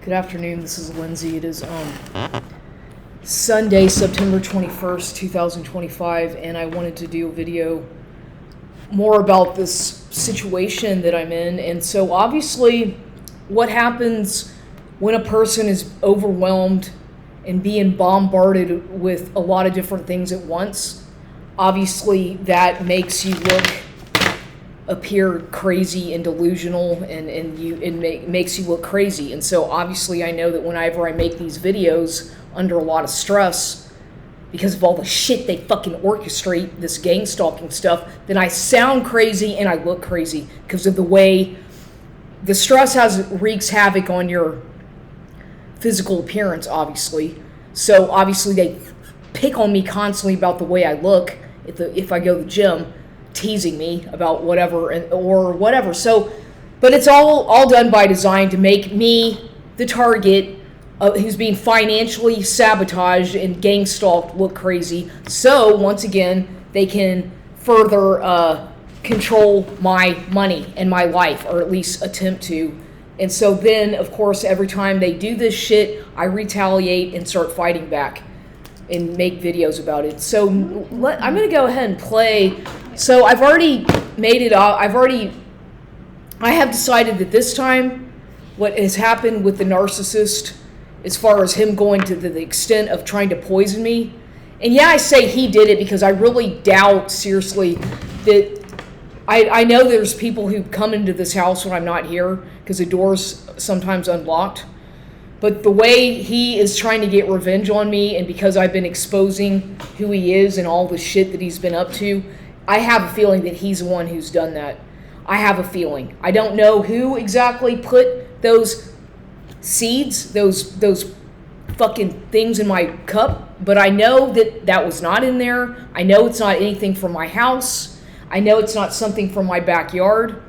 Good afternoon, this is Lindsay. It is Sunday, September 21st, 2025, and I wanted to do a video more about this situation that I'm in. And so obviously what happens when a person is overwhelmed and being bombarded with a lot of different things at once, obviously that makes you appear crazy and delusional, and makes you look crazy. And so obviously I know that whenever I make these videos under a lot of stress because of all the shit they fucking orchestrate, this gang stalking stuff, then I sound crazy and I look crazy because of the way the stress wreaks havoc on your physical appearance, obviously. So obviously they pick on me constantly about the way I look if I go to the gym, teasing me about whatever or whatever. So, but it's all done by design to make me the target who's being financially sabotaged and gang stalked look crazy. So once again, they can further control my money and my life, or at least attempt to. And so then, of course, every time they do this shit, I retaliate and start fighting back and make videos about it. So I'm going to go ahead and play. So I've already made it up. I have decided that this time what has happened with the narcissist, as far as him going to the extent of trying to poison me, and yeah, I say he did it because I really doubt seriously that I know there's people who come into this house when I'm not here because the door's sometimes unlocked. But the way he is trying to get revenge on me, and because I've been exposing who he is and all the shit that he's been up to, I have a feeling that he's the one who's done that. I have a feeling. I don't know who exactly put those seeds, those fucking things in my cup, but I know that was not in there. I know it's not anything from my house. I know it's not something from my backyard.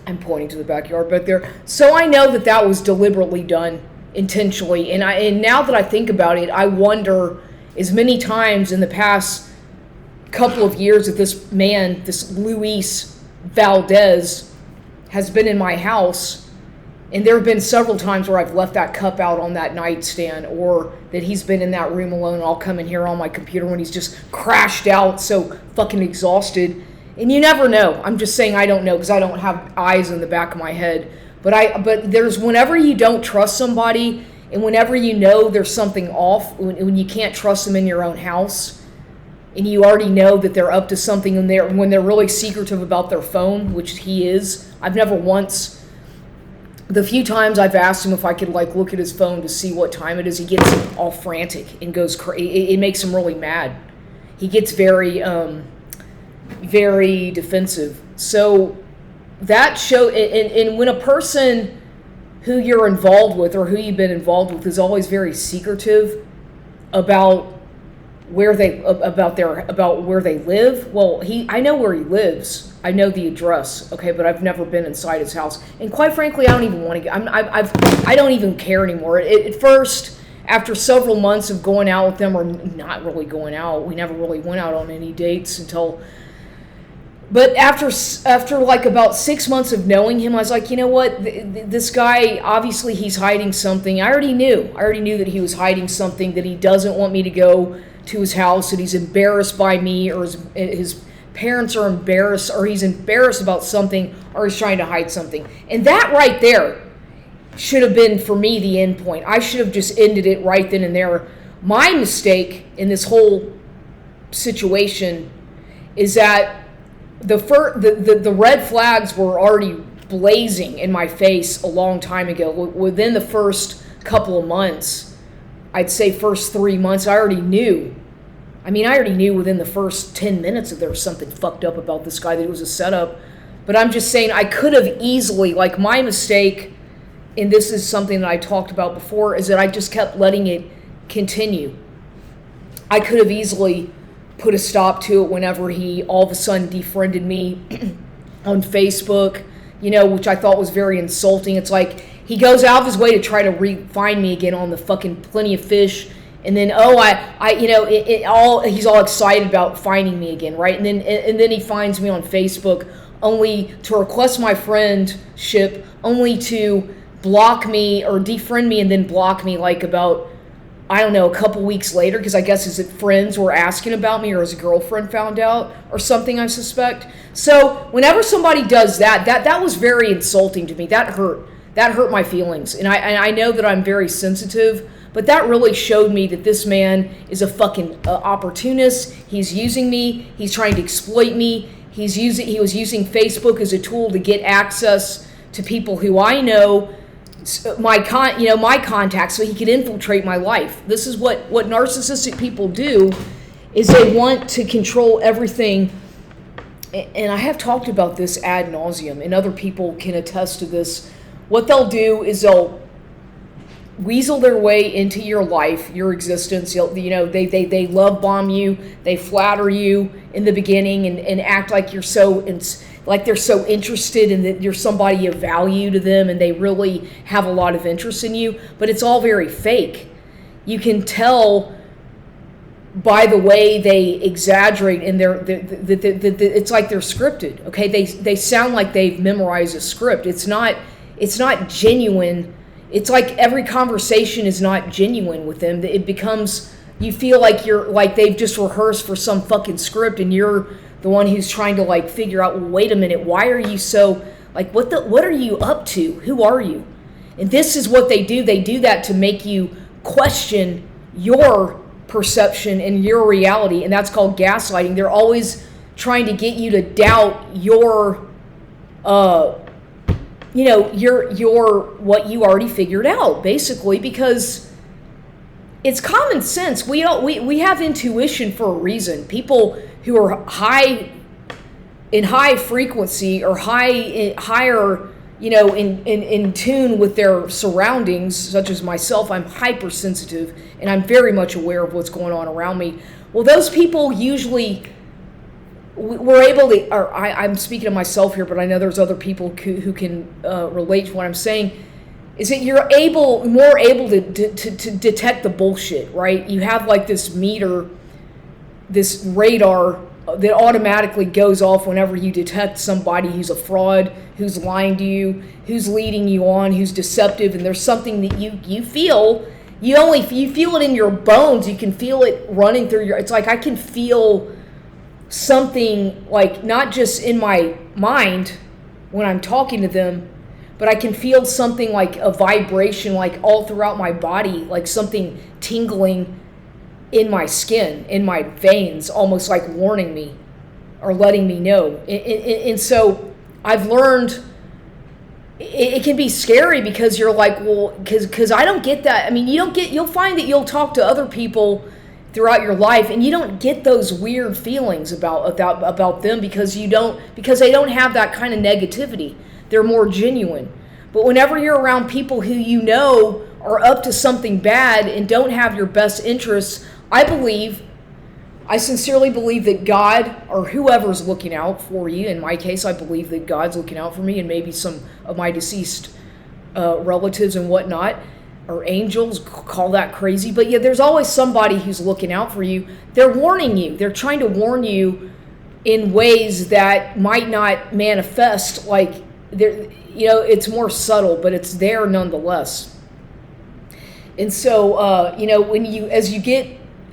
I'm pointing to the backyard back there. So I know that was deliberately done, intentionally. And now that I think about it, I wonder, as many times in the past couple of years that this man, this Luis Valdez, has been in my house, and there have been several times where I've left that cup out on that nightstand, or that he's been in that room alone. I'll come in here on my computer when he's just crashed out, so fucking exhausted. And you never know. I'm just saying I don't know because I don't have eyes in the back of my head. But there's whenever you don't trust somebody, and whenever you know there's something off, when you can't trust them in your own house, and you already know that they're up to something when they're really secretive about their phone, which he is. I've never once. The few times I've asked him if I could look at his phone to see what time it is, he gets all frantic and goes crazy. It makes him really mad. He gets very defensive. So that and when a person who you're involved with or who you've been involved with is always very secretive about where they live. Well, I know where he lives. I know the address, okay, but I've never been inside his house. And quite frankly, I don't even want to. I don't even care anymore. At first, after several months of going out with them, or not really going out, we never really went out on any dates until. But after about 6 months of knowing him, I was like, you know what? This guy, obviously he's hiding something. I already knew that he was hiding something, that he doesn't want me to go to his house, that he's embarrassed by me, or his parents are embarrassed, or he's embarrassed about something, or he's trying to hide something. And that right there should have been, for me, the end point. I should have just ended it right then and there. My mistake in this whole situation is that the red flags were already blazing in my face a long time ago. Within the first couple of months, I'd say first 3 months, I already knew. I already knew within the first 10 minutes that there was something fucked up about this guy, that it was a setup. But I'm just saying I could have easily, my mistake, and this is something that I talked about before, is that I just kept letting it continue. I could have easily put a stop to it whenever he all of a sudden defriended me on Facebook, which I thought was very insulting. It's like he goes out of his way to try to find me again on the fucking Plenty of Fish, and then he's all excited about finding me again, right? And then he finds me on Facebook only to request my friendship, only to block me or defriend me and then block me like about, I don't know, a couple weeks later, because I guess his friends were asking about me or his girlfriend found out or something, I suspect. So whenever somebody does that was very insulting to me. That hurt my feelings. And I know that I'm very sensitive, but that really showed me that this man is a fucking opportunist. He's using me. He's trying to exploit me. He was using Facebook as a tool to get access to people who I know, my contacts, so he could infiltrate my life. This is what narcissistic people do, is they want to control everything. And I have talked about this ad nauseum, and other people can attest to this. What they'll do is they'll weasel their way into your life, your existence. They love bomb you, they flatter you in the beginning, and act like they're so interested and that you're somebody of value to them, and they really have a lot of interest in you. But it's all very fake. You can tell by the way they exaggerate, and it's like they're scripted. Okay, they sound like they've memorized a script. It's not genuine. It's like every conversation is not genuine with them. It becomes, you feel like they've just rehearsed for some fucking script, and you're the one who's trying to like figure out, well, wait a minute, why are you so, like, what are you up to? Who are you? And this is what they do. They do that to make you question your perception and your reality, and that's called gaslighting. They're always trying to get you to doubt your your what you already figured out, basically, because it's common sense. We have intuition for a reason. People who are in high frequency or higher, in tune with their surroundings, such as myself. I'm hypersensitive, and I'm very much aware of what's going on around me. Well, those people usually we're able to, or I'm speaking of myself here, but I know there's other people who can relate to what I'm saying, is that you're more able to detect the bullshit, right? You have like this meter, this radar that automatically goes off whenever you detect somebody who's a fraud, who's lying to you, who's leading you on, who's deceptive, and there's something that you feel. You feel it in your bones. You can feel it running through your. It's like I can feel something, like not just in my mind when I'm talking to them, but I can feel something like a vibration, like all throughout my body, like something tingling in my skin, in my veins, almost like warning me or letting me know. And so I've learned it can be scary, because you're like, well, because I don't get that. I mean, you'll find that you'll talk to other people throughout your life, and you don't get those weird feelings about them because they don't have that kind of negativity. They're more genuine. But whenever you're around people who you know are up to something bad and don't have your best interests, I sincerely believe that God, or whoever's looking out for you, in my case, I believe that God's looking out for me, and maybe some of my deceased relatives and whatnot, or angels, call that crazy. But yeah, there's always somebody who's looking out for you. They're warning you. They're trying to warn you in ways that might not manifest, like, it's more subtle, but it's there nonetheless. And so,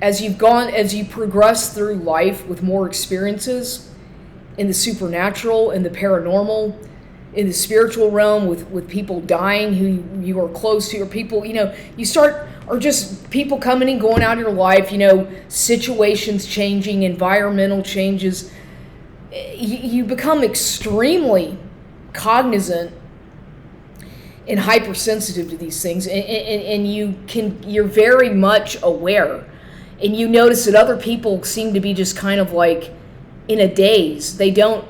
as you progress through life with more experiences in the supernatural, in the paranormal, in the spiritual realm, with people dying who you are close to, or people, you start, or just people coming and going out of your life, situations changing, environmental changes, you become extremely cognizant and hypersensitive to these things, and you're very aware, and you notice that other people seem to be just kind of like in a daze. They don't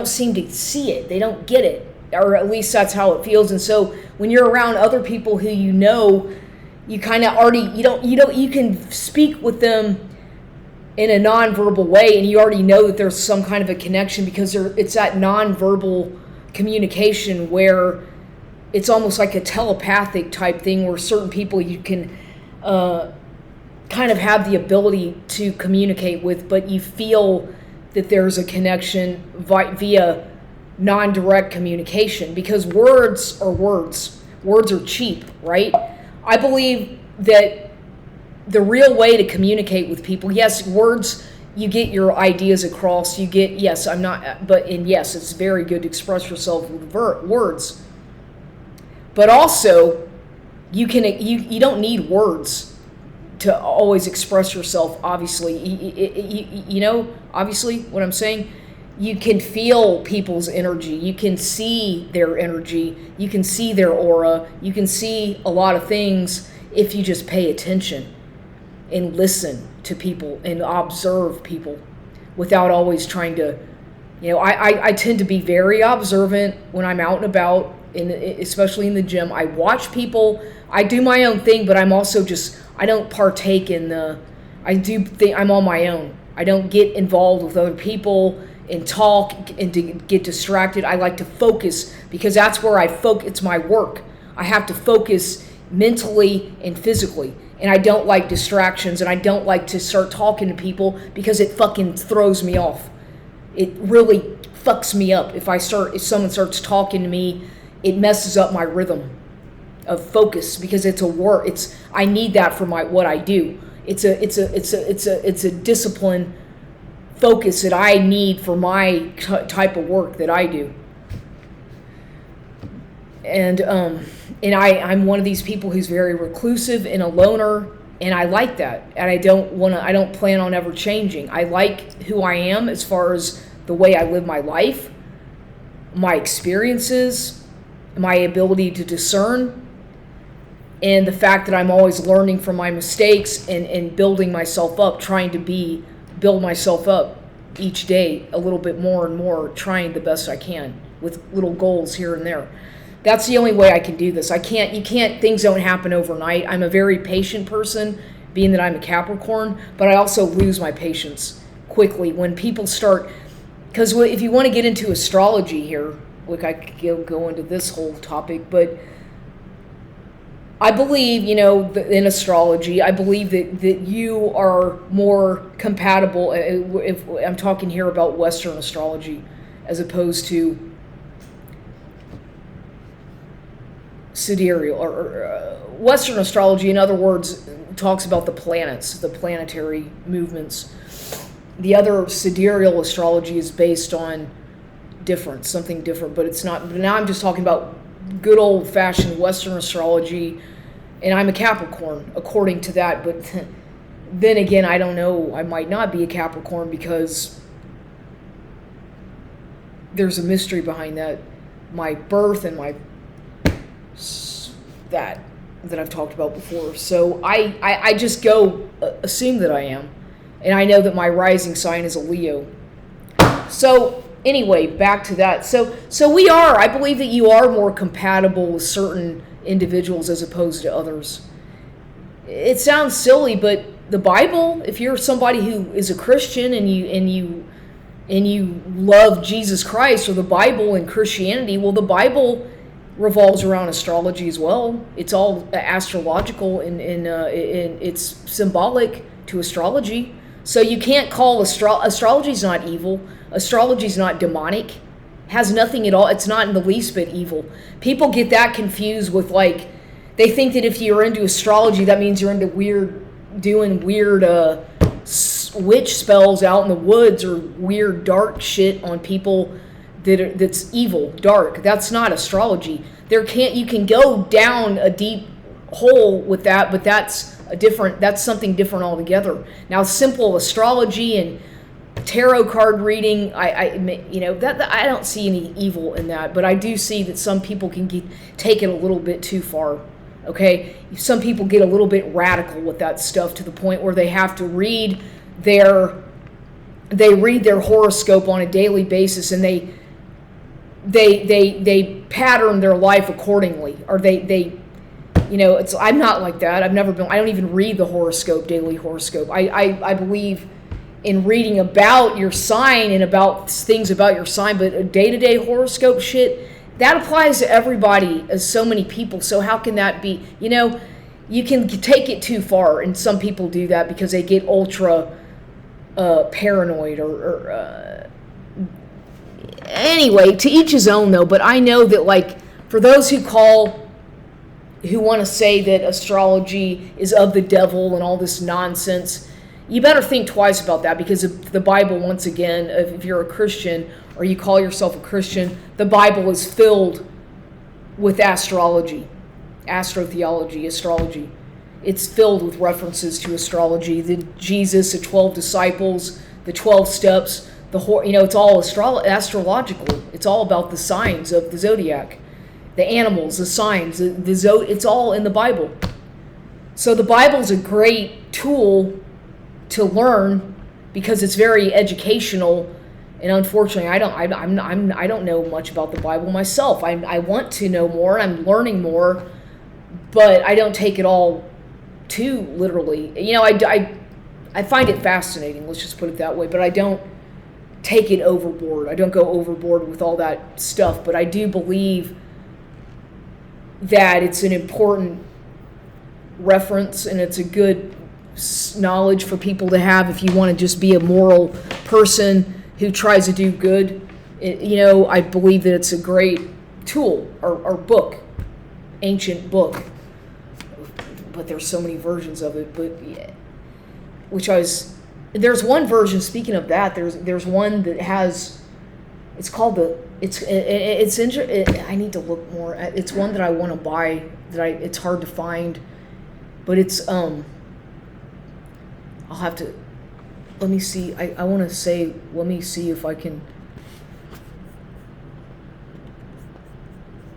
seem to see it. They don't get it, or at least that's how it feels. And so when you're around other people who you kind of already you can speak with them in a nonverbal way, and you already know that there's some kind of a connection, because it's that nonverbal communication where it's almost like a telepathic type thing, where certain people you can kind of have the ability to communicate with, but you feel that there's a connection via non-direct communication, because words are words. Words are cheap, right? I believe that the real way to communicate with people, yes, words, you get your ideas across, you get, yes, I'm not, but, and yes, it's very good to express yourself with words. But also, you don't need words to always express yourself, obviously. You know, obviously, what I'm saying? You can feel people's energy. You can see their energy. You can see their aura. You can see a lot of things if you just pay attention and listen to people and observe people without always trying to, you know, I tend to be very observant when I'm out and about, especially in the gym. I watch people. I do my own thing, but I'm also just, I don't partake in I do think I'm on my own. I don't get involved with other people and talk and to get distracted. I like to focus, because that's where I focus. It's my work. I have to focus mentally and physically. And I don't like distractions, and I don't like to start talking to people because it fucking throws me off. It really fucks me up. If someone starts talking to me, it messes up my rhythm of focus, because it's a work. I need that for what I do. It's a discipline focus that I need for my type of work that I do. And I'm one of these people who's very reclusive and a loner, and I like that. And I don't plan on ever changing. I like who I am as far as the way I live my life, my experiences, my ability to discern, and the fact that I'm always learning from my mistakes and building myself up, trying to build myself up each day a little bit more and more, trying the best I can with little goals here and there. That's the only way I can do this. Things don't happen overnight. I'm a very patient person, being that I'm a Capricorn, but I also lose my patience quickly when people start, because if you want to get into astrology here, like I could go into this whole topic, but I believe, in astrology, I believe that you are more compatible, if I'm talking here about Western astrology, as opposed to sidereal, or Western astrology, in other words, talks about the planets, the planetary movements. The other sidereal astrology is based on something different, but it's not. But now I'm just talking about good old-fashioned Western astrology, and I'm a Capricorn according to that. But then again, I don't know. I might not be a Capricorn, because there's a mystery behind that, my birth and my that I've talked about before. So I just assume that I am, and I know that my rising sign is a Leo. So anyway, back to that. So I believe that you are more compatible with certain individuals as opposed to others. It sounds silly, but the Bible, if you're somebody who is a Christian and you love Jesus Christ, or the Bible and Christianity, well, the Bible revolves around astrology as well. It's all astrological, and it's symbolic to astrology. So you can't call astrology's not evil. Astrology's not demonic. Has nothing at all. It's not in the least bit evil. People get that confused with, like, they think that if you're into astrology, that means you're into doing weird witch spells out in the woods, or weird dark shit on people that's evil, dark. That's not astrology. You can go down a deep hole with that, but that's something different altogether. Now, simple astrology and tarot card reading, I don't see any evil in that, but I do see that some people can take it a little bit too far. Okay, some people get a little bit radical with that stuff, to the point where they have to read their horoscope on a daily basis, and they pattern their life accordingly, or I'm not like that. I don't even read the daily horoscope. I believe in reading about your sign and about things about your sign, but a day-to-day horoscope shit, that applies to everybody, as so many people. So how can that be? You can take it too far, and some people do that because they get ultra paranoid, or anyway, to each his own though, but I know that like for those who want to say that astrology is of the devil and all this nonsense, you better think twice about that, because of the Bible, once again, if you're a Christian or you call yourself a Christian, the Bible is filled with astrology, astrotheology, astrology. It's filled with references to astrology. Jesus, the 12 disciples, the 12 steps, it's all astrological. It's all about the signs of the zodiac, the animals, the signs, it's all in the Bible. So the Bible's a great tool to learn because it's very educational. And unfortunately, I don't know much about the Bible myself. I want to know more. I'm learning more, but I don't take it all too literally. I find it fascinating. Let's just put it that way. But I don't take it overboard. I don't go overboard with all that stuff. But I do believe that it's an important reference, and it's a good knowledge for people to have if you want to just be a moral person who tries to do good. I believe that it's a great tool or book, ancient book. But there's so many versions of it. But yeah, there's one version. Speaking of that, there's one that has. It's called I need to look more. It's one that I want to buy. It's hard to find, but it's I'll have to. Let me see. I want to say. Let me see if I can.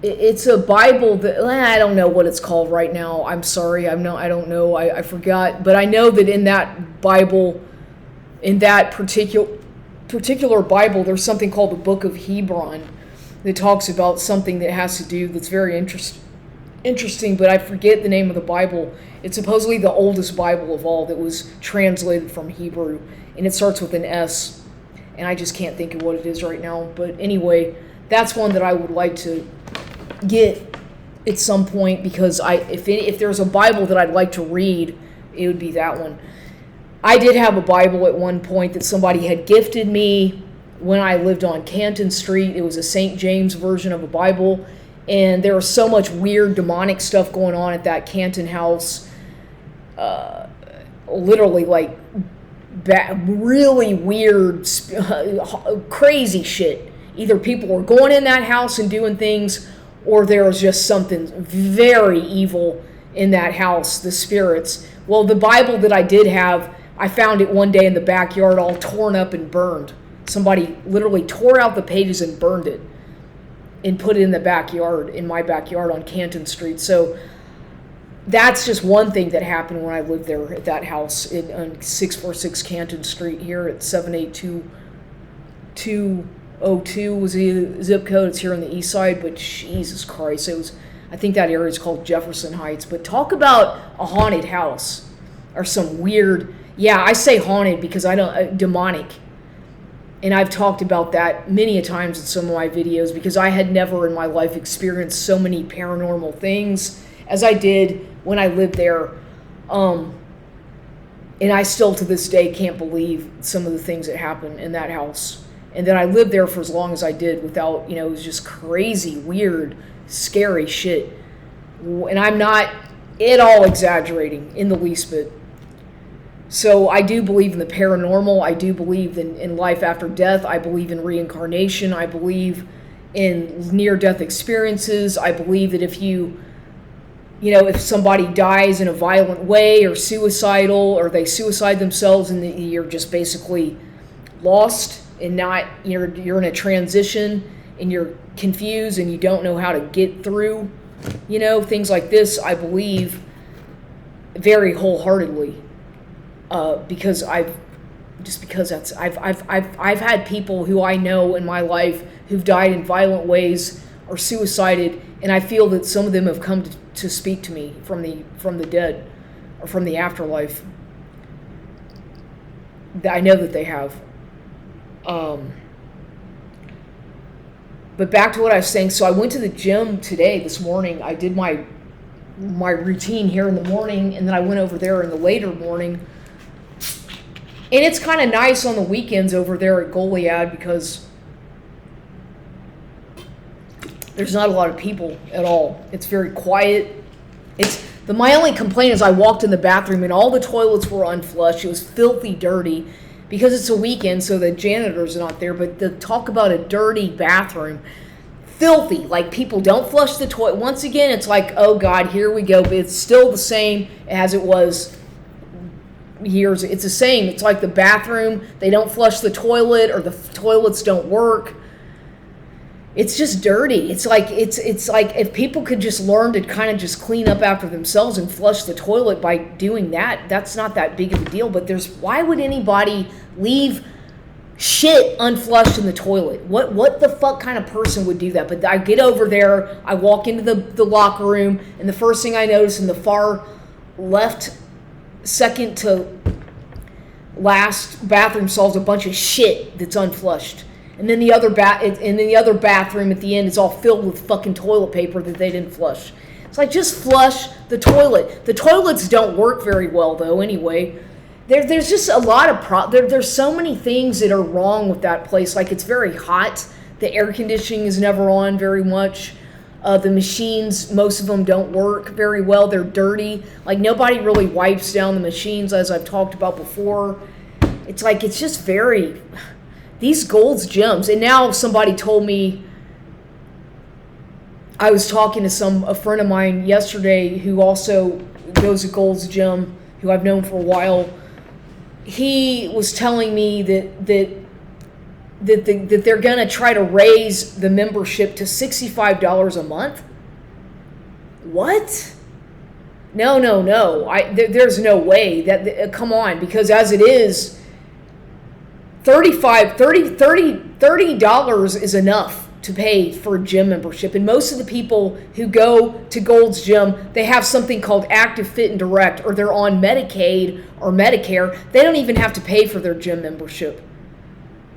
It's a Bible that I don't know what it's called right now. I'm sorry. I don't know. I forgot. But I know that in that Bible, in that particular Bible, there's something called the Book of Hebron that talks about something that has to do that's very interesting. But I forget the name of the Bible. It's supposedly the oldest Bible of all that was translated from Hebrew, and it starts with an S, and I just can't think of what it is right now. But anyway, that's one that I would like to get at some point, because if there's a Bible that I'd like to read, it would be that one. I did have a Bible at one point that somebody had gifted me when I lived on Canton Street. It was a St. James version of a Bible, and there was so much weird demonic stuff going on at that Canton house. Literally like really weird, crazy shit. Either people were going in that house and doing things, or there was just something very evil in that house, the spirits. Well, the Bible that I did have, I found it one day in the backyard all torn up and burned. Somebody literally tore out the pages and burned it and put it in the backyard, in my backyard on Canton Street. So that's just one thing that happened when I lived there at that house on 646 Canton Street here at 78202 was the zip code. It's here on the east side, but Jesus Christ, I think that area is called Jefferson Heights. But talk about a haunted house, or some weird, I say haunted because demonic. And I've talked about that many a times in some of my videos, because I had never in my life experienced so many paranormal things as I did when I lived there. And I still to this day can't believe some of the things that happened in that house. And then I lived there for as long as I did without, it was just crazy, weird, scary shit. And I'm not at all exaggerating in the least bit. So I do believe in the paranormal. I do believe in life after death. I believe in reincarnation. I believe in near-death experiences. I believe that if if somebody dies in a violent way or suicidal, or they suicide themselves, and you're just basically lost and not, you're in a transition and you're confused and you don't know how to get through, things like this, I believe very wholeheartedly. Because I've had people who I know in my life who've died in violent ways or suicided, and I feel that some of them have come to speak to me from the dead or from the afterlife. I know that they have. But back to what I was saying. So I went to the gym this morning. I did my routine here in the morning, and then I went over there in the later morning. And it's kind of nice on the weekends over there at Goliad, because There's not a lot of people at all. It's very quiet. My only complaint is I walked in the bathroom and all the toilets were unflushed. It was filthy dirty because it's a weekend, so the janitor's not there. But the talk about a dirty bathroom, filthy. Like, people don't flush the toilet. Once again, it's like, oh God, here we go. But it's still the same as it was years. It's the same. It's like the bathroom, they don't flush the toilet, or the toilets don't work. It's just dirty. It's like if people could just learn to kind of just clean up after themselves and flush the toilet by doing that, that's not that big of a deal. But why would anybody leave shit unflushed in the toilet? What the fuck kind of person would do that? But I get over there, I walk into the locker room, and the first thing I notice in the far left, second to last bathroom stall is a bunch of shit that's unflushed. And then the other bathroom at the end is all filled with fucking toilet paper that they didn't flush. It's like, just flush the toilet. The toilets don't work very well though anyway. There's just a lot of there's so many things that are wrong with that place. Like, it's very hot. The air conditioning is never on very much. The machines, most of them don't work very well. They're dirty. Like, nobody really wipes down the machines, as I've talked about before. It's like, it's just very... These Gold's Gyms, and now somebody told me, I was talking to a friend of mine yesterday who also goes to Gold's Gym, who I've known for a while. He was telling me that they're going to try to raise the membership to $65 a month. What? No. There's no way that, come on, because as it is, $30 is enough to pay for a gym membership. And most of the people who go to Gold's Gym, they have something called Active Fit and Direct, or they're on Medicaid or Medicare. They don't even have to pay for their gym membership.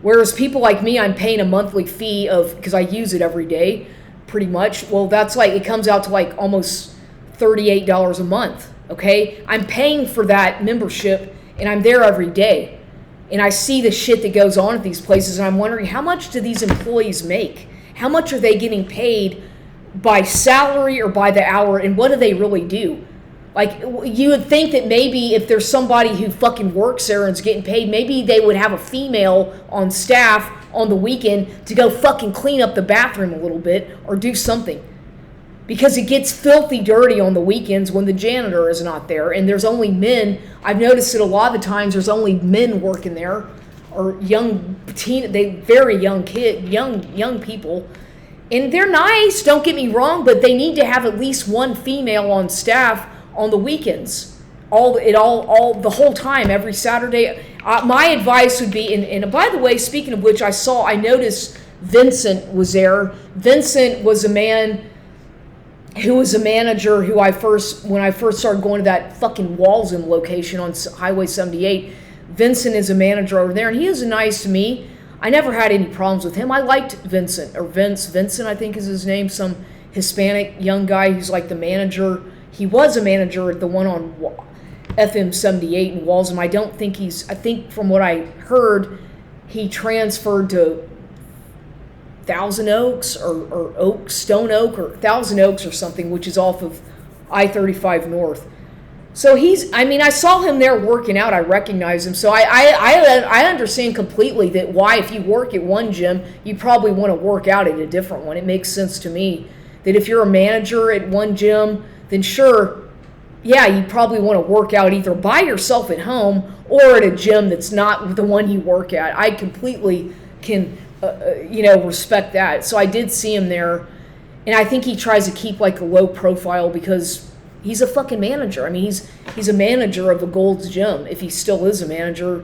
Whereas people like me, I'm paying a monthly fee because I use it every day, pretty much. Well, that's like, it comes out to like almost $38 a month, okay? I'm paying for that membership, and I'm there every day. And I see the shit that goes on at these places, and I'm wondering, how much do these employees make? How much are they getting paid by salary or by the hour, and what do they really do? Like, you would think that maybe if there's somebody who fucking works there and is getting paid, maybe they would have a female on staff on the weekend to go fucking clean up the bathroom a little bit or do something. Because it gets filthy dirty on the weekends when the janitor is not there, and there's only men. I've noticed that a lot of the times there's only men working there, or very young people, and they're nice. Don't get me wrong, but they need to have at least one female on staff on the weekends, the whole time, every Saturday. My advice would be, and by the way, speaking of which, I noticed Vincent was there. Vincent was a man who was a manager when I first started going to that fucking Walzem location on Highway 78. Vincent is a manager over there, and he was nice to me. I never had any problems with him. I liked Vincent, or Vincent, I think is his name, some Hispanic young guy who's like the manager. He was a manager at the one on FM 78 in Walzem. I think from what I heard, he transferred to Thousand Oaks or Stone Oak or Thousand Oaks or something, which is off of I-35 North. So I saw him there working out. I recognize him. So I understand completely that why, if you work at one gym, you probably want to work out at a different one. It makes sense to me that if you're a manager at one gym, then sure, yeah, you probably want to work out either by yourself at home or at a gym that's not the one you work at. I completely can respect that. So I did see him there, and I think he tries to keep like a low profile because he's a fucking manager. I mean, he's a manager of the Gold's Gym, if he still is a manager.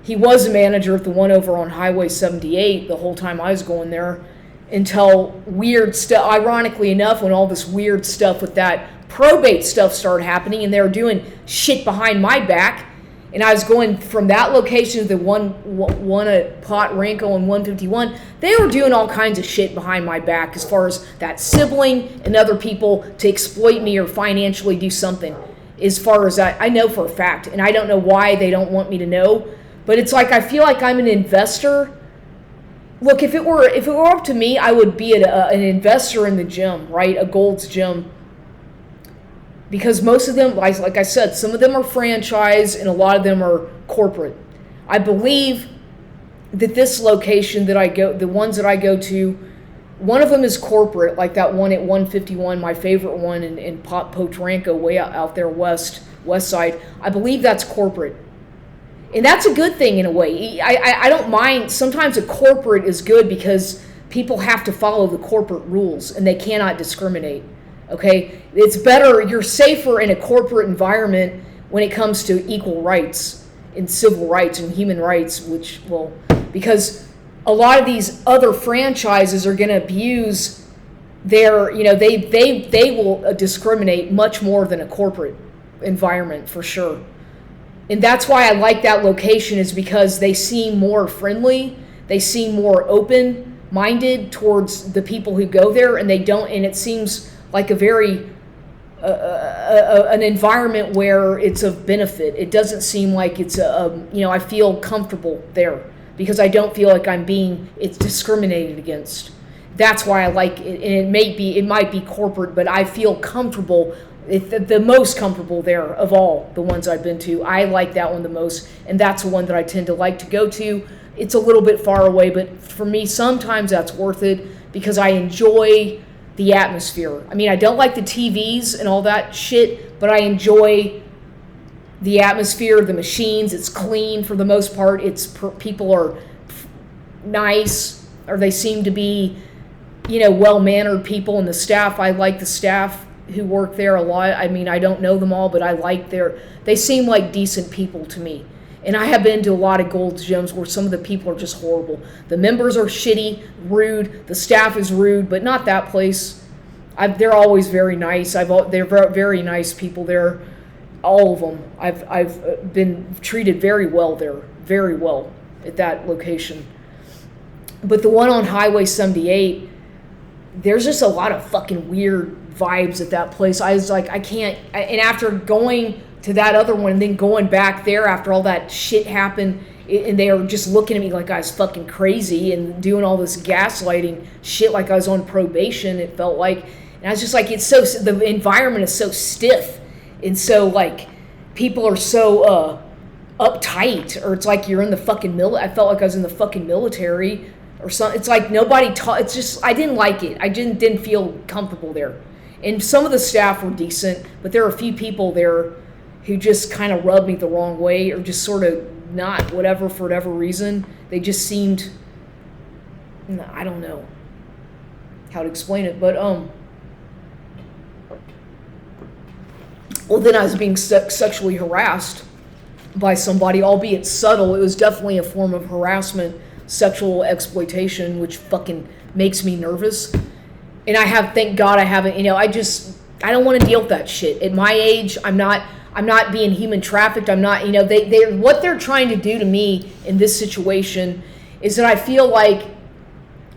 He was a manager at the one over on Highway 78 the whole time I was going there, until weird stuff, ironically enough, when all this weird stuff with that probate stuff started happening, and they were doing shit behind my back. And I was going from that location to the one at Pot Ranco and 151. They were doing all kinds of shit behind my back as far as that sibling and other people to exploit me or financially do something. As far as I know for a fact. And I don't know why they don't want me to know. But it's like, I feel like I'm an investor look, if it were up to me, I would be an investor in the gym, right? A Gold's Gym. Because most of them, like I said, some of them are franchise and a lot of them are corporate. I believe that this location that I go, the ones that I go to, one of them is corporate, like that one at 151, my favorite one in Potranco, way out there west side. I believe that's corporate. And that's a good thing in a way. I don't mind. Sometimes a corporate is good because people have to follow the corporate rules and they cannot discriminate. Okay? It's better, you're safer in a corporate environment when it comes to equal rights and civil rights and human rights, which, well, because a lot of these other franchises are going to abuse their, they will discriminate much more than a corporate environment for sure. And that's why I like that location, is because they seem more friendly, they seem more open-minded towards the people who go there, and it seems like a very an environment where it's of benefit. It doesn't seem like it's I feel comfortable there because I don't feel like it's discriminated against. That's why I like it, and it might be corporate, but I feel comfortable. The most comfortable there of all the ones I've been to. I like that one the most, and that's the one that I tend to like to go to. It's a little bit far away, but for me, sometimes that's worth it because I enjoy the atmosphere. I mean, I don't like the TVs and all that shit, but I enjoy the atmosphere, the machines. It's clean for the most part. People are nice, or they seem to be, well-mannered people, and the staff, I like the staff who work there a lot. I mean, I don't know them all, but I like they seem like decent people to me. And I have been to a lot of Gold's Gyms where some of the people are just horrible. The members are shitty, rude, the staff is rude, but not that place. They're always very nice. They're very nice people there, all of them. I've been treated very well there, very well at that location. But the one on Highway 78, there's just a lot of fucking weird vibes at that place. I was like, and after going to that other one and then going back there after all that shit happened, and they were just looking at me like I was fucking crazy and doing all this gaslighting shit like I was on probation, it felt like. And I was just like, the environment is so stiff, and so like people are so uptight, or it's like you're in the fucking I felt like I was in the fucking military or something. It's like nobody it's just, I didn't like it. I didn't feel comfortable there. And some of the staff were decent, but there are a few people there who just kind of rubbed me the wrong way, or just sort of not whatever, for whatever reason. They just seemed, I don't know how to explain it, but well, then I was being sexually harassed by somebody, albeit subtle. It was definitely a form of harassment, sexual exploitation, which fucking makes me nervous. And thank God I haven't, I don't want to deal with that shit. At my age, I'm not being human trafficked. I'm not, what they're trying to do to me in this situation is that I feel like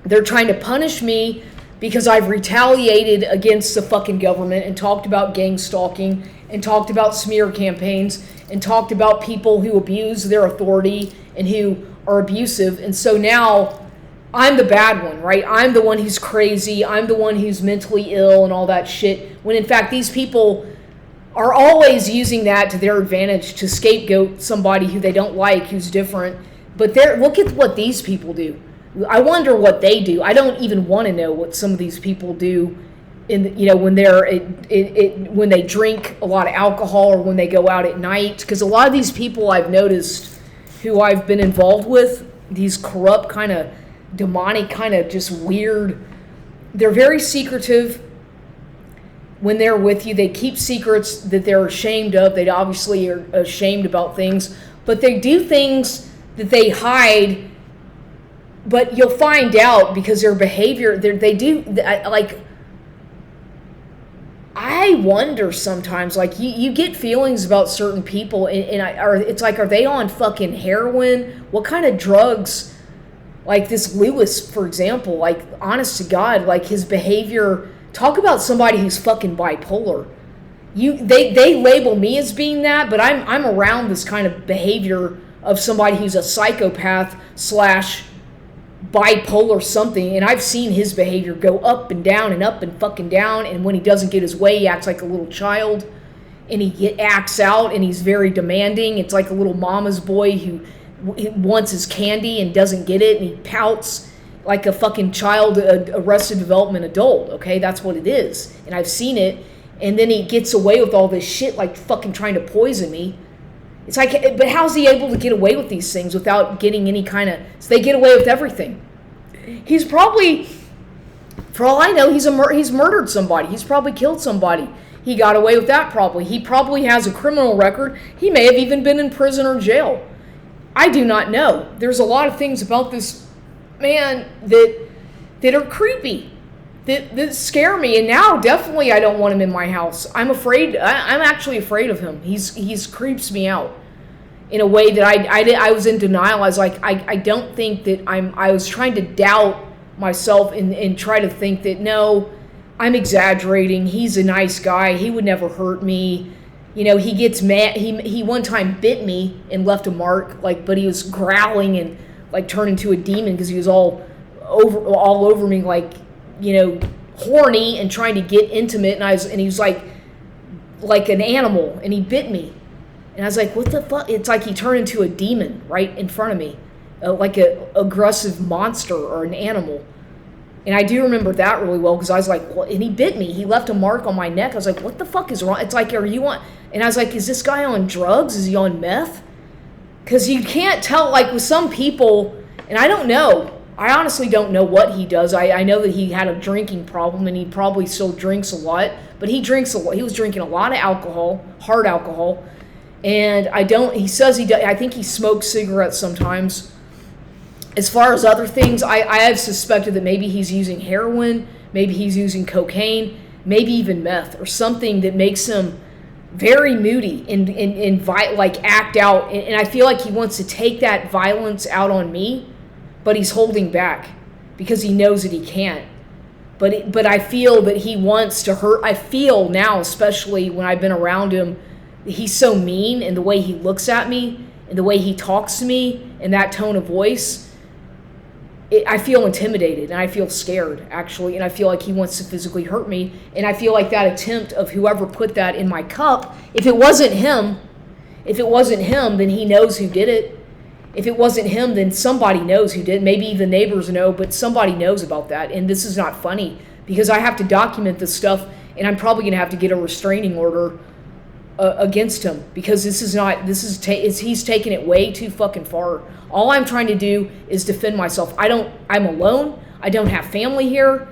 they're trying to punish me because I've retaliated against the fucking government and talked about gang stalking and talked about smear campaigns and talked about people who abuse their authority and who are abusive. And so now I'm the bad one, right? I'm the one who's crazy. I'm the one who's mentally ill and all that shit. When in fact, these people are always using that to their advantage to scapegoat somebody who they don't like, who's different. But look at what these people do. I wonder what they do. I don't even want to know what some of these people do when when they drink a lot of alcohol or when they go out at night. Because a lot of these people I've noticed who I've been involved with, these corrupt kind of demonic, kind of just weird, they're very secretive. When they're with you, they keep secrets that they're ashamed of. They obviously are ashamed about things, but they do things that they hide. But you'll find out because their behavior, they do, like, I wonder sometimes, like, you get feelings about certain people, and it's like, are they on fucking heroin? What kind of drugs? Like this Lewis, for example, like, honest to God, like, his behavior, talk about somebody who's fucking bipolar. They label me as being that, but I'm around this kind of behavior of somebody who's a psychopath / bipolar something, and I've seen his behavior go up and down and up and fucking down, and when he doesn't get his way, he acts like a little child, and he acts out, and he's very demanding. It's like a little mama's boy who wants his candy and doesn't get it, and he pouts like a fucking child, Arrested Development adult, okay? That's what it is, and I've seen it, and then he gets away with all this shit, like fucking trying to poison me. It's like, but how's he able to get away with these things without getting any kind of... So they get away with everything. He's probably, for all I know, he's murdered somebody. He's probably killed somebody. He got away with that probably. He probably has a criminal record. He may have even been in prison or jail. I do not know. There's a lot of things about this man that are creepy, that scare me. And now definitely I don't want him in my house. I'm afraid. I'm actually afraid of him. He's creeps me out in a way that I was in denial. I was like, I don't think that I was trying to doubt myself and try to think that, no, I'm exaggerating. He's a nice guy. He would never hurt me. You know, he gets mad. He one time bit me and left a mark, like, but he was growling and like turned into a demon because he was all over me, like, you know, horny and trying to get intimate. And he was like an animal, and he bit me. And I was like, what the fuck? It's like he turned into a demon right in front of me, like an aggressive monster or an animal. And I do remember that really well because I was like, well, and he bit me. He left a mark on my neck. I was like, what the fuck is wrong? It's like, are you on? And I was like, is this guy on drugs? Is he on meth? Because you can't tell, like with some people, and I don't know. I honestly don't know what he does. I know that he had a drinking problem and he probably still drinks a lot, but he drinks a lot. He was drinking a lot of alcohol, hard alcohol. And he says he does, I think he smokes cigarettes sometimes. As far as other things, I have suspected that maybe he's using heroin, maybe he's using cocaine, maybe even meth or something that makes him very moody and like act out. And I feel like he wants to take that violence out on me, but he's holding back because he knows that he can't. But I feel that he wants to hurt. I feel now, especially when I've been around him, he's so mean, and the way he looks at me and the way he talks to me and that tone of voice, I feel intimidated and I feel scared, actually, and I feel like he wants to physically hurt me. And I feel like that attempt of whoever put that in my cup, if it wasn't him, then he knows who did it. If it wasn't him, then somebody knows who did. Maybe the neighbors know, but somebody knows about that. And this is not funny because I have to document this stuff, and I'm probably going to have to get a restraining order against him because he's taking it way too fucking far. All I'm trying to do is defend myself. I'm alone. I don't have family here.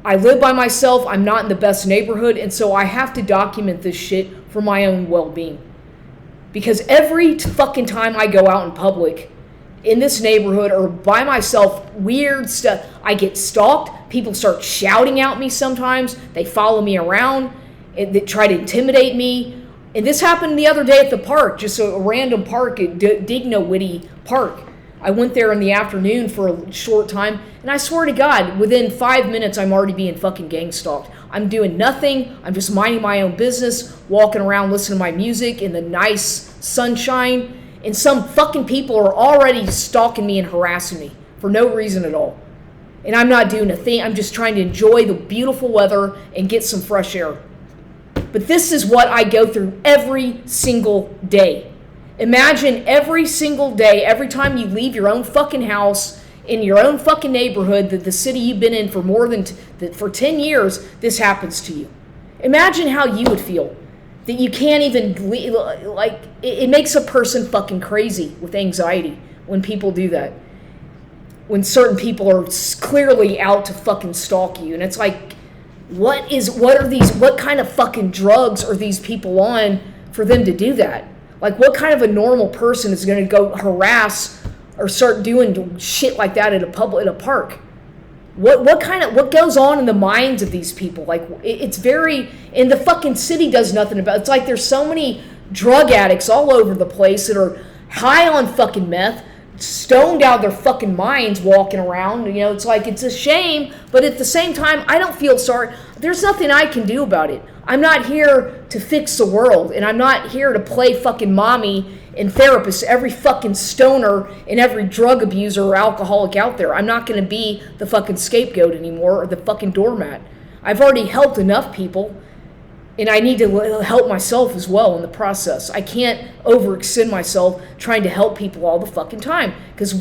I live by myself. I'm not in the best neighborhood, and so I have to document this shit for my own well-being. Because every fucking time I go out in public in this neighborhood or by myself, weird stuff, I get stalked. People start shouting at me sometimes. They follow me around and they try to intimidate me. And this happened the other day at the park, just a random park at Dignowity Park. I went there in the afternoon for a short time, and I swear to God, within 5 minutes, I'm already being fucking gang stalked. I'm doing nothing. I'm just minding my own business, walking around, listening to my music in the nice sunshine, and some fucking people are already stalking me and harassing me for no reason at all. And I'm not doing a thing. I'm just trying to enjoy the beautiful weather and get some fresh air. But this is what I go through every single day. Imagine every single day, every time you leave your own fucking house, in your own fucking neighborhood, that the city you've been in for for 10 years, this happens to you. Imagine how you would feel. That you can't even, like, it makes a person fucking crazy with anxiety when people do that. When certain people are clearly out to fucking stalk you. And it's like, what kind of fucking drugs are these people on for them to do that? Like, what kind of a normal person is going to go harass or start doing shit like that at a park? What goes on in the minds of these people? Like, it's very, and the fucking city does nothing about it. It's like there's so many drug addicts all over the place that are high on fucking meth, stoned out of their fucking minds walking around. You know, it's like, it's a shame, but at the same time, I don't feel sorry. There's nothing I can do about it. I'm not here to fix the world, and I'm not here to play fucking mommy and therapists, every fucking stoner and every drug abuser or alcoholic out there. I'm not going to be the fucking scapegoat anymore or the fucking doormat. I've already helped enough people, and I need to help myself as well in the process. I can't overextend myself trying to help people all the fucking time. Because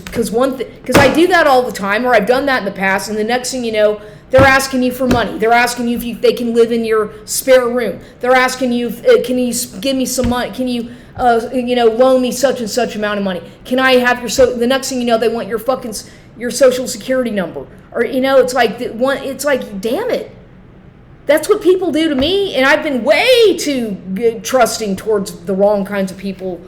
I do that all the time, or I've done that in the past, and the next thing you know, they're asking you for money. They're asking you if they can live in your spare room. They're asking you, can you give me some money? Can you, loan me such and such amount of money? Can I have the next thing you know, they want your social security number. Or, it's like, damn it. That's what people do to me, and I've been way too trusting towards the wrong kinds of people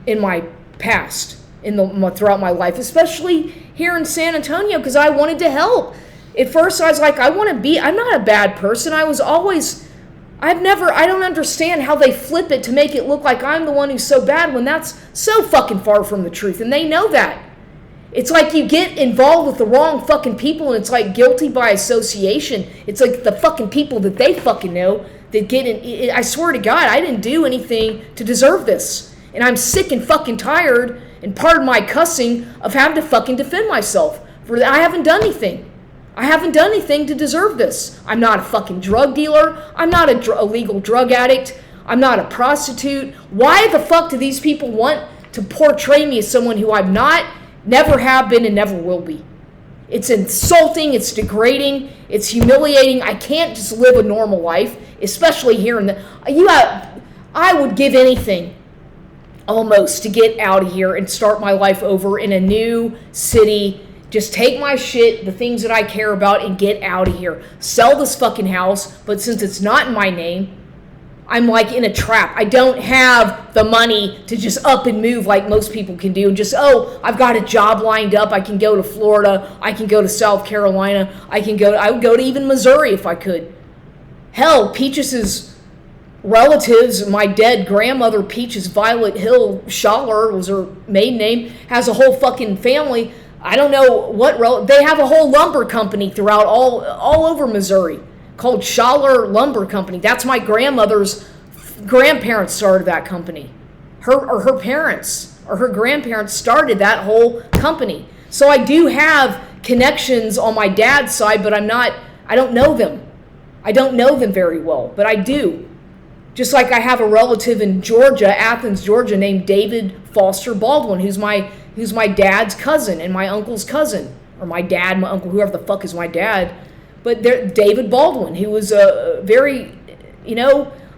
in my past, throughout my life, especially here in San Antonio, because I wanted to help. At first, I was like, I'm not a bad person. I don't understand how they flip it to make it look like I'm the one who's so bad when that's so fucking far from the truth, and they know that. It's like you get involved with the wrong fucking people, and it's like guilty by association. It's like the fucking people that they fucking know that get in. I swear to God, I didn't do anything to deserve this. And I'm sick and fucking tired, and pardon my cussing, of having to fucking defend myself. I haven't done anything. I haven't done anything to deserve this. I'm not a fucking drug dealer. I'm not a illegal drug addict. I'm not a prostitute. Why the fuck do these people want to portray me as someone who I'm not? Never have been and never will be. It's insulting, it's degrading, it's humiliating. I can't just live a normal life, especially here in I would give anything almost to get out of here and start my life over in a new city. Just take my shit, the things that I care about, and get out of here. Sell this fucking house, but since it's not in my name, I'm like in a trap. I don't have the money to just up and move like most people can do and just, I've got a job lined up. I can go to Florida. I can go to South Carolina. I would go to even Missouri if I could. Hell, Peaches' relatives, my dead grandmother, Peaches Violet Hill Schaller was her maiden name, has a whole fucking family. I don't know they have a whole lumber company throughout all over Missouri, called Schaller Lumber Company. That's my grandmother's grandparents started that company. Her parents or her grandparents started that whole company. So I do have connections on my dad's side, but I don't know them. I don't know them very well, but I do. Just like I have a relative in Georgia, Athens, Georgia, named David Foster Baldwin, who's my dad's cousin and my uncle's cousin. Or my dad, my uncle, whoever the fuck is my dad. But David Baldwin, who was a very,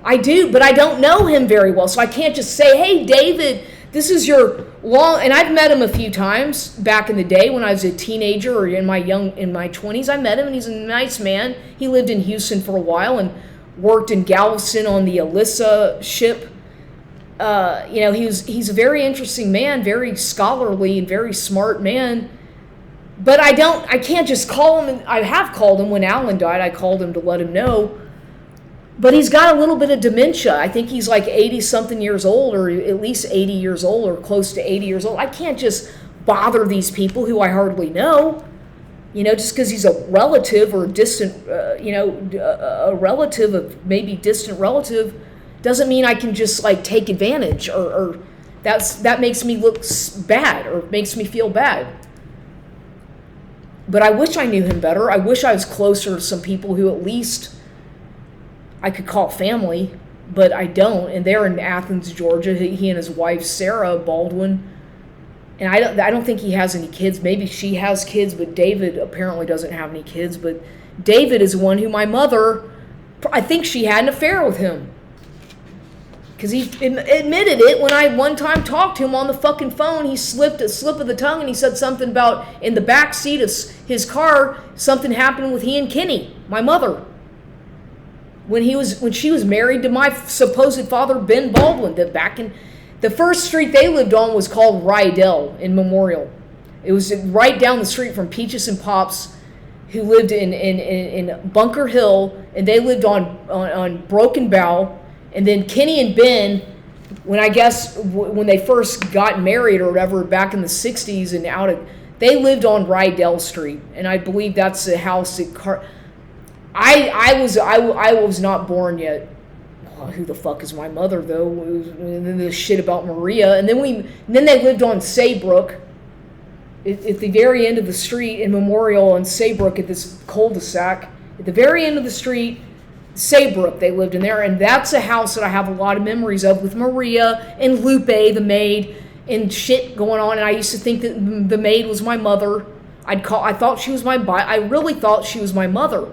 I do, but I don't know him very well. So I can't just say, hey, David, this is your and I've met him a few times back in the day when I was a teenager or in my 20s. I met him, and he's a nice man. He lived in Houston for a while and worked in Galveston on the Alyssa ship. He's a very interesting man, very scholarly and very smart man. But I can't just call him. I have called him when Alan died. I called him to let him know. But he's got a little bit of dementia. I think he's like 80-something years old, or at least 80 years old, or close to 80 years old. I can't just bother these people who I hardly know. Just because he's a relative or a distant, a relative of maybe distant relative, doesn't mean I can just like take advantage or that makes me look bad or makes me feel bad. But I wish I knew him better. I wish I was closer to some people who at least I could call family, but I don't. And they're in Athens, Georgia. He and his wife, Sarah Baldwin. And I don't think he has any kids. Maybe she has kids, but David apparently doesn't have any kids. But David is one who my mother, I think she had an affair with him. Because he admitted it when I one time talked to him on the fucking phone. He slipped a slip of the tongue and he said something about in the back seat of his car, something happened with he and Kenny, my mother. When she was married to my supposed father, Ben Baldwin, that back in the first street they lived on was called Rydell in Memorial. It was right down the street from Peaches and Pops, who lived in Bunker Hill, and they lived on Broken Bow. And then Kenny and Ben, when they first got married or whatever back in the 60s and they lived on Rydell Street, and I believe that's the house that I was not born yet. who the fuck is my mother, though? And then the shit about Maria. And then they lived on Saybrook, at the very end of the street in Memorial on Saybrook, at this cul-de-sac. At the very end of the street, Saybrook, they lived in there. And that's a house that I have a lot of memories of, with Maria and Lupe, the maid, and shit going on. And I used to think that the maid was my mother. I thought she was I really thought she was my mother.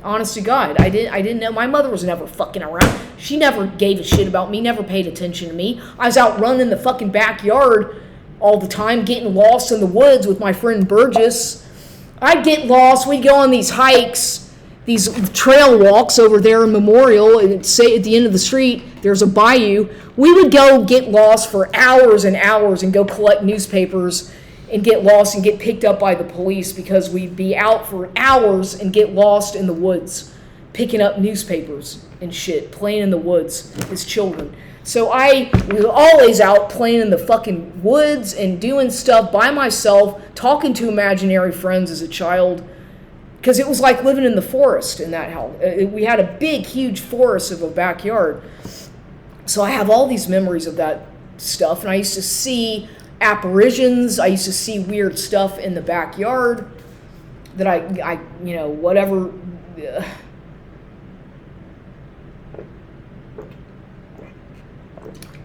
Honest to God, I didn't know. My mother was never fucking around. She never gave a shit about me, never paid attention to me. I was out running the fucking backyard all the time, getting lost in the woods with my friend Burgess. I'd get lost. We'd go on these hikes, these trail walks over there in Memorial, and say at the end of the street, there's a bayou. We would go get lost for hours and hours and go collect newspapers and get lost and get picked up by the police because we'd be out for hours and get lost in the woods, picking up newspapers and shit, playing in the woods as children. So I was always out playing in the fucking woods and doing stuff by myself, talking to imaginary friends as a child, because it was like living in the forest in that house. We had a big, huge forest of a backyard. So I have all these memories of that stuff, and I used to see apparitions. I used to see weird stuff in the backyard that I whatever.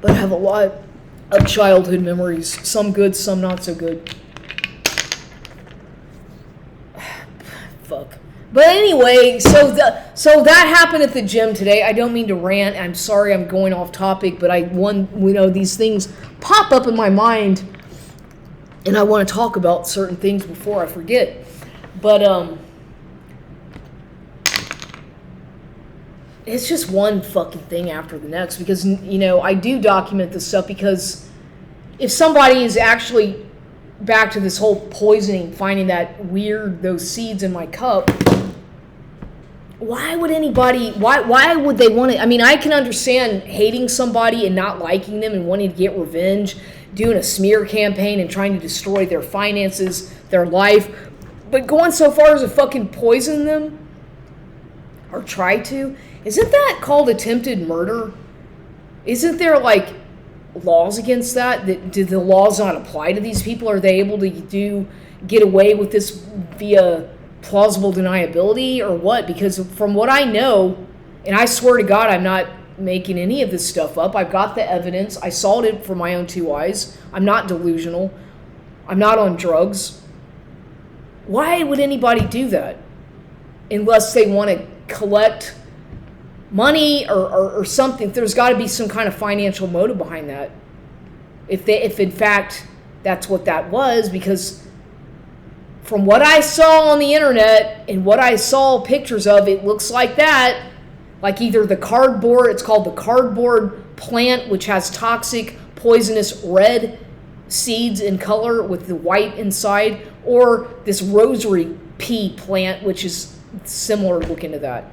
But I have a lot of childhood memories, some good, some not so good. Fuck. But anyway, so that happened at the gym today. I don't mean to rant. I'm sorry I'm going off topic, but these things pop up in my mind, and I want to talk about certain things before I forget. But it's just one fucking thing after the next, because I do document this stuff, because if somebody is actually back to this whole poisoning, finding those seeds in my cup, why would they want to? I mean, I can understand hating somebody and not liking them and wanting to get revenge, doing a smear campaign and trying to destroy their finances, their life, but going so far as to fucking poison them or try to, isn't that called attempted murder? Isn't there laws against that? Do the laws not apply to these people? Are they able to get away with this via plausible deniability or what? Because from what I know, and I swear to God, I'm not making any of this stuff up. I've got the evidence. I saw it for my own two eyes. I'm not delusional. I'm not on drugs. Why would anybody do that? Unless they want to collect money or something. There's got to be some kind of financial motive behind that. If in fact that's what that was, because from what I saw on the internet and what I saw pictures of, it looks like that. Like either the cardboard, it's called the cardboard plant, which has toxic, poisonous red seeds in color with the white inside, or this rosary pea plant, which is similar looking to that.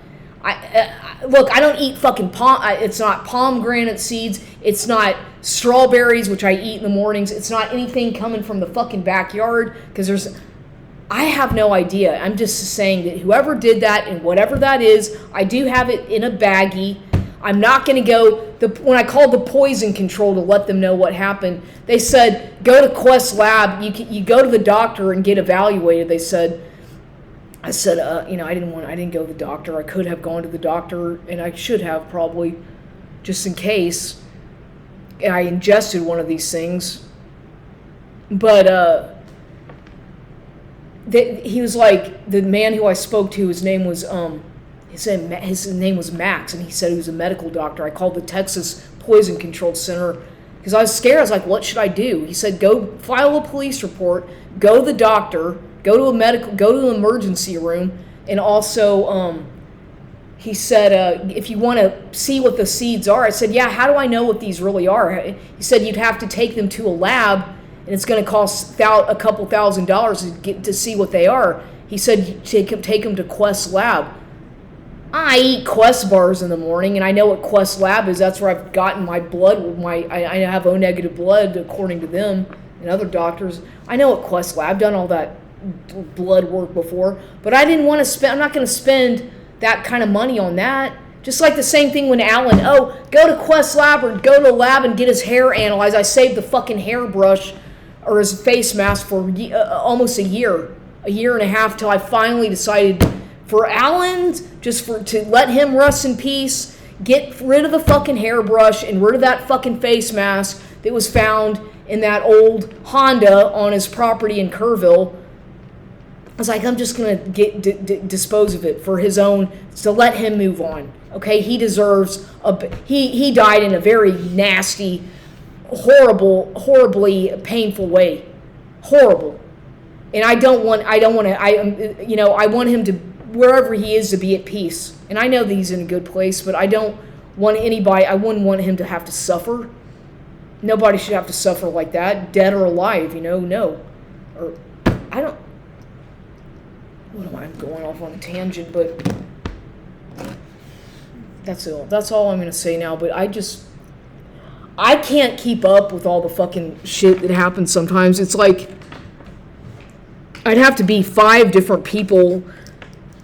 Look, I don't eat fucking it's not pomegranate seeds. It's not strawberries, which I eat in the mornings. It's not anything coming from the fucking backyard, because I have no idea. I'm just saying that whoever did that and whatever that is, I do have it in a baggie. I'm not going to go, when I called the poison control to let them know what happened, they said, go to Quest Lab, you go to the doctor and get evaluated. I said, I didn't go to the doctor. I could have gone to the doctor, and I should have probably, just in case. And I ingested one of these things. But, he was like, the man who I spoke to, his name was Max, and he said he was a medical doctor. I called the Texas Poison Control Center because I was scared. I was like, what should I do? He said, go file a police report, go to the doctor, go to the emergency room, and also, he said, if you want to see what the seeds are. I said, yeah, how do I know what these really are? He said you'd have to take them to a lab, and it's going to cost a couple $1,000s to see what they are. He said take them to Quest Lab. I eat Quest bars in the morning, and I know what Quest Lab is. That's where I've gotten my blood. I have O negative blood, according to them and other doctors. I know what Quest Lab. I've done all that blood work before, but I didn't want to spend. I'm not going to spend that kind of money on that. Just like the same thing when Alan, go to Quest Lab or go to a lab and get his hair analyzed. I saved the fucking hairbrush or his face mask for almost a year and a half, till I finally decided for Alan, to let him rest in peace, get rid of the fucking hairbrush and rid of that fucking face mask that was found in that old Honda on his property in Kerrville. I was like, I'm just going to dispose of it for his own, to let him move on. Okay, he deserves he died in a very nasty, horribly painful way. Horrible. And I want him to, wherever he is, to be at peace. And I know that he's in a good place, but I wouldn't want him to have to suffer. Nobody should have to suffer like that, dead or alive, no. Or, I'm going off on a tangent, but that's all I'm going to say now. But I can't keep up with all the fucking shit that happens sometimes. It's like I'd have to be 5 different people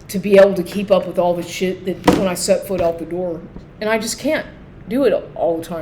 to be able to keep up with all the shit that when I set foot out the door. And I just can't do it all the time.